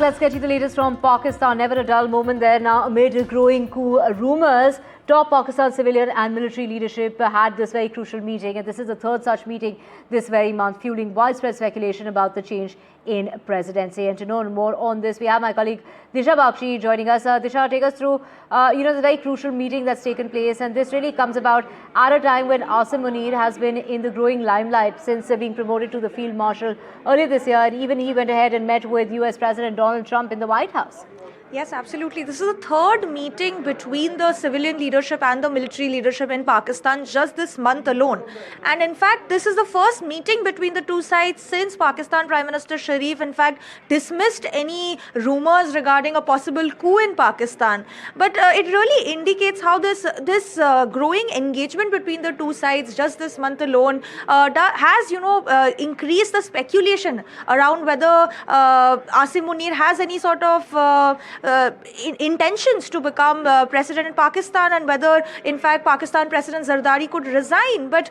Let's get you the latest from Pakistan. Never a dull moment there now amid growing coup rumors. Top Pakistan civilian and military leadership had this very crucial meeting, and this is the third such meeting this very month, fueling widespread speculation about the change in presidency. And to know more on this, we have my colleague Disha Bakshi joining us. Disha, take us through, the very crucial meeting that's taken place, and this really comes about at a time when Asim Munir has been in the growing limelight since being promoted to the Field Marshal earlier this year, and even he went ahead and met with US President Donald Trump in the White House. Yes, absolutely. This is the third meeting between the civilian leadership and the military leadership in Pakistan just this month alone. And in fact, this is the first meeting between the two sides since Pakistan Prime Minister Sharif, in fact, dismissed any rumors regarding a possible coup in Pakistan. But it really indicates how this growing engagement between the two sides just this month alone has, increased the speculation around whether Asim Munir has any sort of intentions to become president in Pakistan, and whether in fact Pakistan President Zardari could resign. But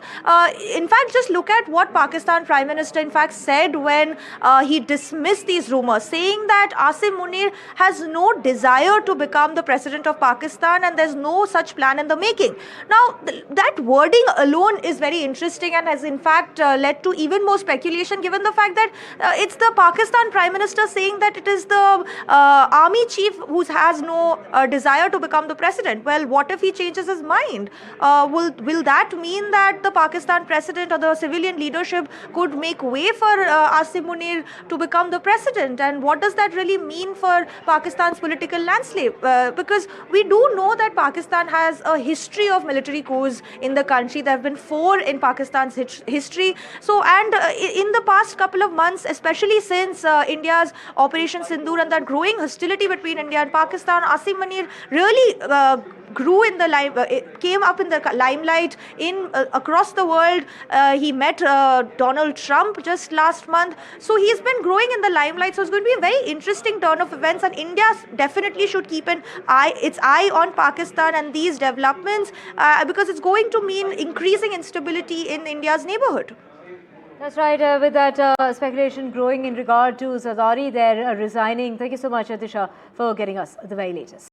in fact, just look at what Pakistan Prime Minister in fact said when he dismissed these rumors, saying that Asim Munir has no desire to become the president of Pakistan and there's no such plan in the making. Now that wording alone is very interesting and has in fact led to even more speculation, given the fact that it's the Pakistan Prime Minister saying that it is the army chief who has no desire to become the president. Well, what if he changes his mind? Will that mean that the Pakistan president or the civilian leadership could make way for Asim Munir to become the president? And what does that really mean for Pakistan's political landscape? Because we do know that Pakistan has a history of military coups in the country. There have been 4 in Pakistan's history. So, and in the past couple of months, especially since India's Operation Sindoor and that growing hostility between India and Pakistan, Asim Munir really grew in the came up in the limelight in across the world. He met Donald Trump just last month, so he's been growing in the limelight. So it's going to be a very interesting turn of events, and India definitely should keep its eye on Pakistan and these developments, because it's going to mean increasing instability in India's neighborhood. That's right. With that speculation growing in regard to Zardari there resigning. Thank you so much, Disha, for getting us the very latest.